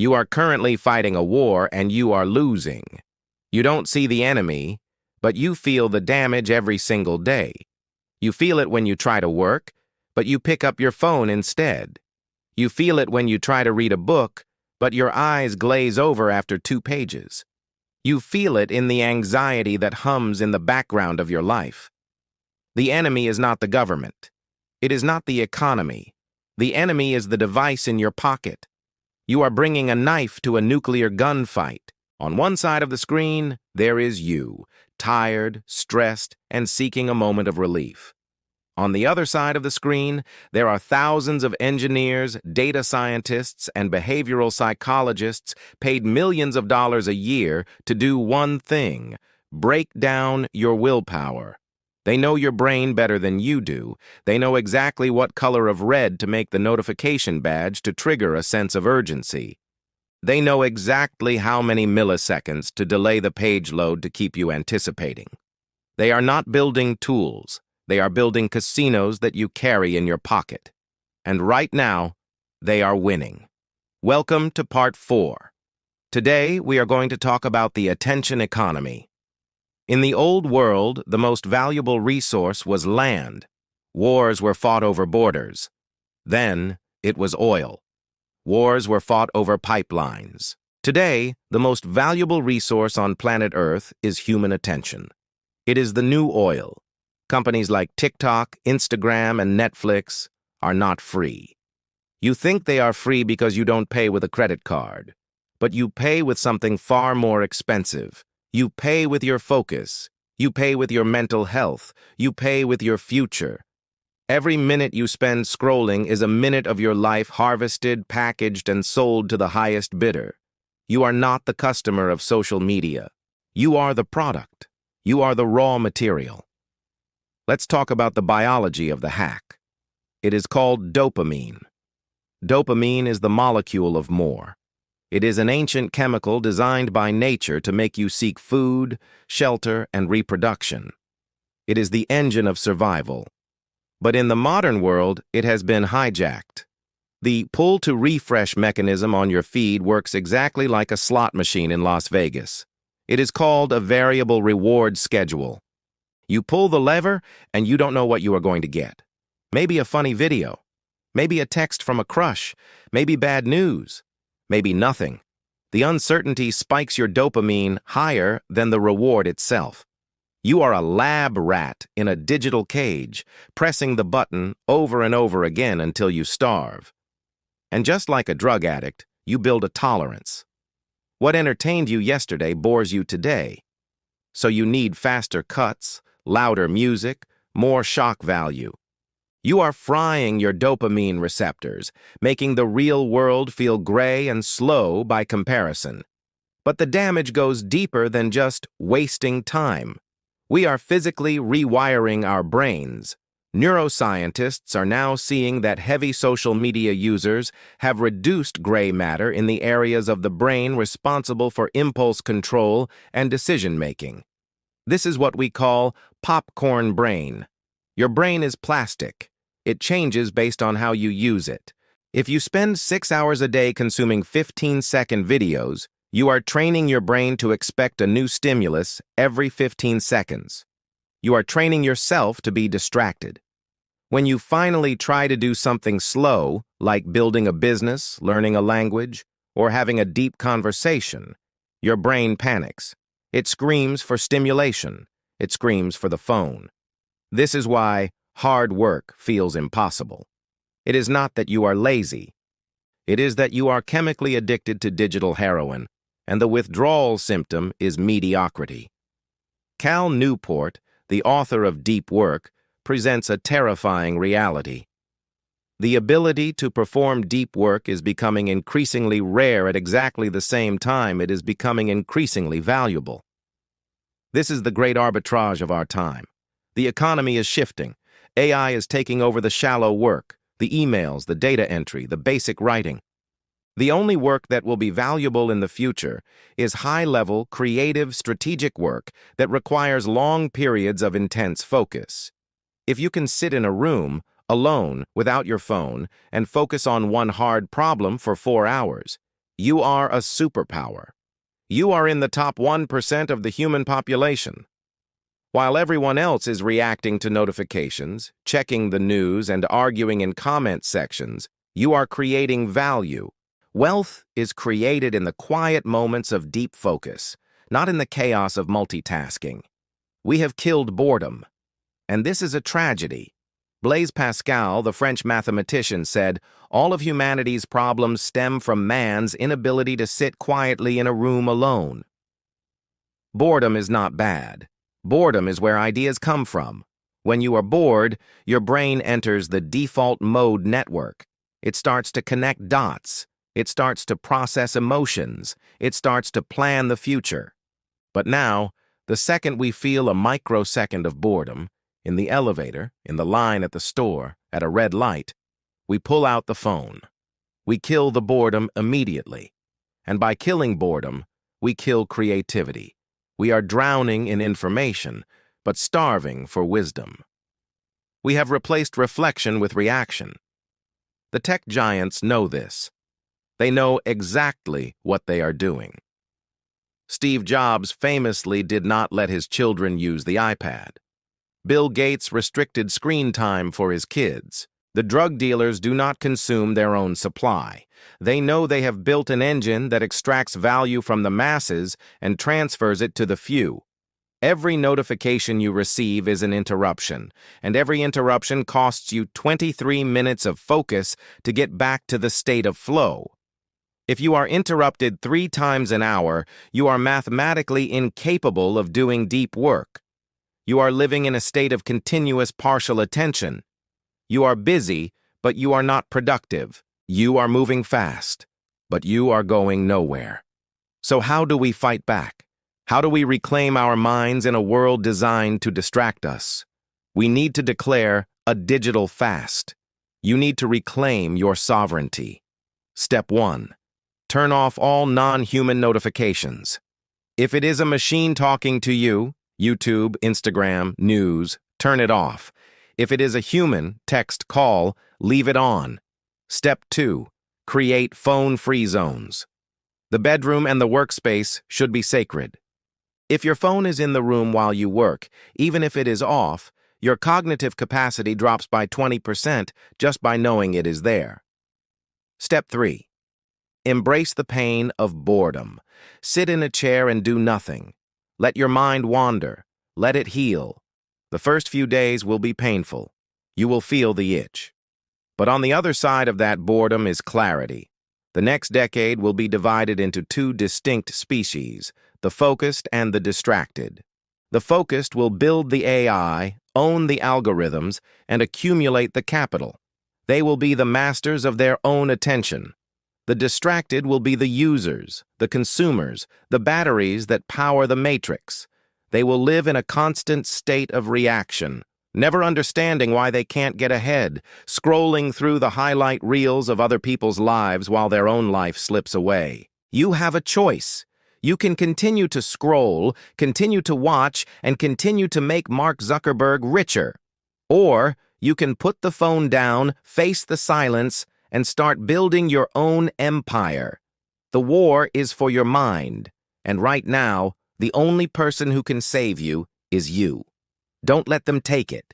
You are currently fighting a war and you are losing. You don't see the enemy, but you feel the damage every single day. You feel it when you try to work, but you pick up your phone instead. You feel it when you try to read a book, but your eyes glaze over after 2 pages. You feel it in the anxiety that hums in the background of your life. The enemy is not the government. It is not the economy. The enemy is the device in your pocket. You are bringing a knife to a nuclear gunfight. On one side of the screen, there is you, tired, stressed, and seeking a moment of relief. On the other side of the screen, there are thousands of engineers, data scientists, and behavioral psychologists paid millions of dollars a year to do one thing: break down your willpower. They know your brain better than you do. They know exactly what color of red to make the notification badge to trigger a sense of urgency. They know exactly how many milliseconds to delay the page load to keep you anticipating. They are not building tools. They are building casinos that you carry in your pocket. And right now, they are winning. Welcome to Part 4. Today, we are going to talk about the attention economy. In the old world, the most valuable resource was land. Wars were fought over borders. Then, it was oil. Wars were fought over pipelines. Today, the most valuable resource on planet Earth is human attention. It is the new oil. Companies like TikTok, Instagram, and Netflix are not free. You think they are free because you don't pay with a credit card. But you pay with something far more expensive. You pay with your focus. You pay with your mental health. You pay with your future. Every minute you spend scrolling is a minute of your life harvested, packaged, and sold to the highest bidder. You are not the customer of social media. You are the product. You are the raw material. Let's talk about the biology of the hack. It is called dopamine. Dopamine is the molecule of more. It is an ancient chemical designed by nature to make you seek food, shelter, and reproduction. It is the engine of survival. But in the modern world, it has been hijacked. The pull-to-refresh mechanism on your feed works exactly like a slot machine in Las Vegas. It is called a variable reward schedule. You pull the lever, and you don't know what you are going to get. Maybe a funny video. Maybe a text from a crush. Maybe bad news. Maybe nothing. The uncertainty spikes your dopamine higher than the reward itself. You are a lab rat in a digital cage, pressing the button over and over again until you starve. And just like a drug addict, you build a tolerance. What entertained you yesterday bores you today. So you need faster cuts, louder music, more shock value. You are frying your dopamine receptors, making the real world feel gray and slow by comparison. But the damage goes deeper than just wasting time. We are physically rewiring our brains. Neuroscientists are now seeing that heavy social media users have reduced gray matter in the areas of the brain responsible for impulse control and decision-making. This is what we call popcorn brain. Your brain is plastic. It changes based on how you use it. If you spend 6 hours a day consuming 15-second videos, you are training your brain to expect a new stimulus every 15 seconds. You are training yourself to be distracted. When you finally try to do something slow, like building a business, learning a language, or having a deep conversation, your brain panics. It screams for stimulation. It screams for the phone. This is why hard work feels impossible. It is not that you are lazy. It is that you are chemically addicted to digital heroin, and the withdrawal symptom is mediocrity. Cal Newport, the author of Deep Work, presents a terrifying reality. The ability to perform deep work is becoming increasingly rare at exactly the same time it is becoming increasingly valuable. This is the great arbitrage of our time. The economy is shifting. AI is taking over the shallow work, the emails, the data entry, the basic writing. The only work that will be valuable in the future is high-level, creative, strategic work that requires long periods of intense focus. If you can sit in a room, alone, without your phone, and focus on one hard problem for 4 hours, You are a superpower. You are in the top 1% of the human population. While everyone else is reacting to notifications, checking the news, and arguing in comment sections, you are creating value. Wealth is created in the quiet moments of deep focus, not in the chaos of multitasking. We have killed boredom, and this is a tragedy. Blaise Pascal, the French mathematician, said, "All of humanity's problems stem from man's inability to sit quietly in a room alone." Boredom is not bad. Boredom is where ideas come from. When you are bored, your brain enters the default mode network. It starts to connect dots. It starts to process emotions. It starts to plan the future. But now, the second we feel a microsecond of boredom, in the elevator, in the line at the store, at a red light, we pull out the phone. We kill the boredom immediately. And by killing boredom, we kill creativity. We are drowning in information, but starving for wisdom. We have replaced reflection with reaction. The tech giants know this. They know exactly what they are doing. Steve Jobs famously did not let his children use the iPad. Bill Gates restricted screen time for his kids. The drug dealers do not consume their own supply. They know they have built an engine that extracts value from the masses and transfers it to the few. Every notification you receive is an interruption, and every interruption costs you 23 minutes of focus to get back to the state of flow. If you are interrupted 3 times an hour, you are mathematically incapable of doing deep work. You are living in a state of continuous partial attention. You are busy, but you are not productive. You are moving fast, but you are going nowhere. So how do we fight back? How do we reclaim our minds in a world designed to distract us? We need to declare a digital fast. You need to reclaim your sovereignty. Step 1. Turn off all non-human notifications. If it is a machine talking to you, YouTube, Instagram, news, turn it off. If it is a human, text, call, leave it on. Step 2. Create phone-free zones. The bedroom and the workspace should be sacred. If your phone is in the room while you work, even if it is off, your cognitive capacity drops by 20% just by knowing it is there. Step 3. Embrace the pain of boredom. Sit in a chair and do nothing. Let your mind wander. Let it heal. The first few days will be painful. You will feel the itch. But on the other side of that boredom is clarity. The next decade will be divided into 2 distinct species, the focused and the distracted. The focused will build the AI, own the algorithms, and accumulate the capital. They will be the masters of their own attention. The distracted will be the users, the consumers, the batteries that power the matrix. They will live in a constant state of reaction, never understanding why they can't get ahead, scrolling through the highlight reels of other people's lives while their own life slips away. You have a choice. You can continue to scroll, continue to watch, and continue to make Mark Zuckerberg richer. Or you can put the phone down, face the silence, and start building your own empire. The war is for your mind, and right now, the only person who can save you is you. Don't let them take it.